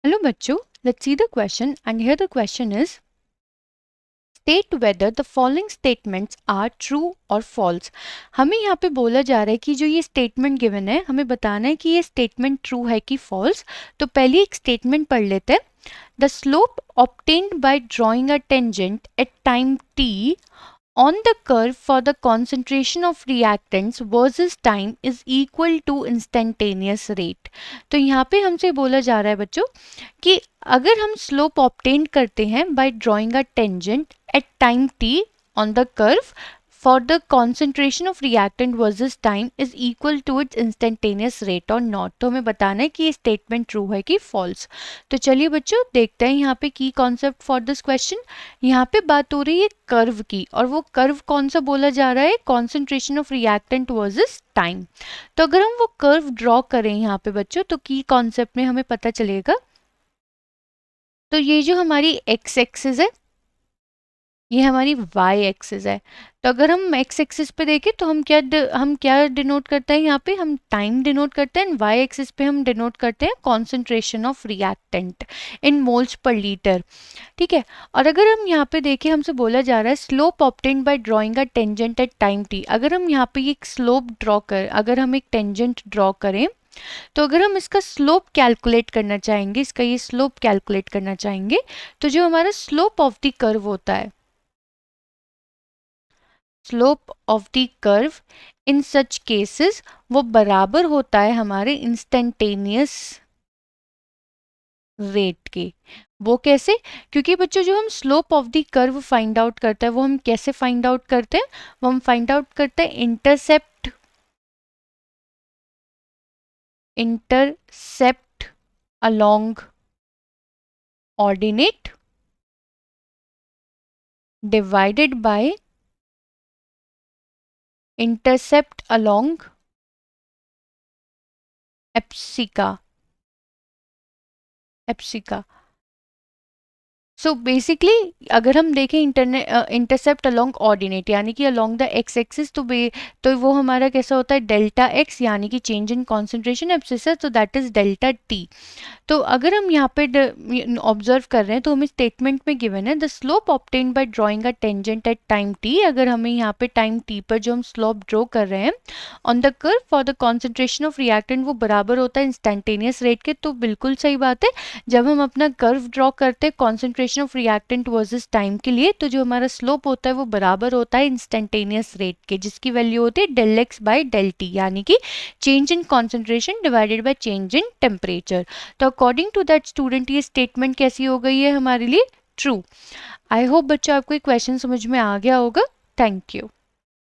Hello बच्चों, let's see the question and here the question is state whether the following statements are true or false। हमें यहाँ पे बोला जा रहा है कि जो ये स्टेटमेंट गिवन है हमें बताना है कि ये स्टेटमेंट ट्रू है कि फॉल्स। तो पहले एक स्टेटमेंट पढ़ लेते हैं। The slope obtained by drawing a tangent at time t on the curve for the concentration of reactants versus time is equal to instantaneous rate। तो यहाँ पे हमसे बोला जा रहा है बच्चों कि अगर हम स्लोप ऑब्टेन करते हैं by drawing a tangent at time t on the curve for the concentration of reactant versus time is equal to its instantaneous rate और नॉट। तो हमें बताना है कि ये स्टेटमेंट ट्रू है कि फॉल्स। तो चलिए बच्चों देखते हैं यहाँ पे की कॉन्सेप्ट फॉर दिस क्वेश्चन। यहाँ पे बात हो रही है कर्व की और वो कर्व कौन सा बोला जा रहा है, concentration of reactant versus time. तो अगर हम वो कर्व ड्रॉ करें यहाँ पे बच्चों तो की कॉन्सेप्ट में हमें पता चलेगा। तो ये जो हमारी एक्स एक्सिस है ये हमारी y एक्सिस है। तो अगर हम x एक्सिस पे देखें तो हम क्या डिनोट करते हैं, यहाँ पे हम टाइम डिनोट करते हैं। y एक्सिस पे हम डिनोट करते हैं concentration of reactant in moles per litre. ठीक है। और अगर हम यहाँ पे देखें हमसे बोला जा रहा है slope obtained by drawing a tangent at time t। अगर हम यहाँ पे एक स्लोप ड्रॉ कर अगर हम एक टेंजेंट ड्रॉ करें तो अगर हम इसका स्लोप कैलकुलेट करना चाहेंगे, इसका ये स्लोप कैलकुलेट करना चाहेंगे तो जो हमारा स्लोप ऑफ द कर्व होता है, slope of the curve in such cases वो बराबर होता है हमारे इंस्टेंटेनियस रेट के। वो कैसे? क्योंकि बच्चों जो हम slope of the curve find out करते हैं वो हम कैसे फाइंड आउट करते हैं, वो हम फाइंड आउट करते हैं intercept along ordinate divided by intercept along abscissa. So basically अगर हम देखें इंटरसेप्ट अलोंग ऑर्डिनेट यानी कि अलोंग द एक्स एक्सिस तो वो हमारा कैसा होता है डेल्टा एक्स यानी कि चेंज इन कॉन्सेंट्रेशन एब्सिसा, तो दैट इज डेल्टा टी। तो अगर हम यहाँ पे ऑब्जर्व कर रहे हैं तो हमें स्टेटमेंट में गिवन है the slope obtained by drawing a tangent at time T. अगर हमें यहाँ पे टाइम टी पर जो हम स्लोप ड्रॉ कर रहे हैं on the curve for the concentration of reactant वो बराबर होता है इंस्टेंटेनियस रेट के। तो बिल्कुल सही बात है, जब हम अपना कर्व ड्रॉ करते हैं concentration of reactant versus time के लिए तो जो हमारा स्लोप होता है वो बराबर होता है इंस्टेंटेनियस रेट के, जिसकी वैल्यू होती है del x by del t यानी कि change in concentration divided by change in temperature. तो अकॉर्डिंग टू दैट स्टूडेंट ये स्टेटमेंट कैसी हो गई है हमारे लिए ट्रू। आई होप बच्चों आपको ये क्वेश्चन समझ में आ गया होगा। Thank you.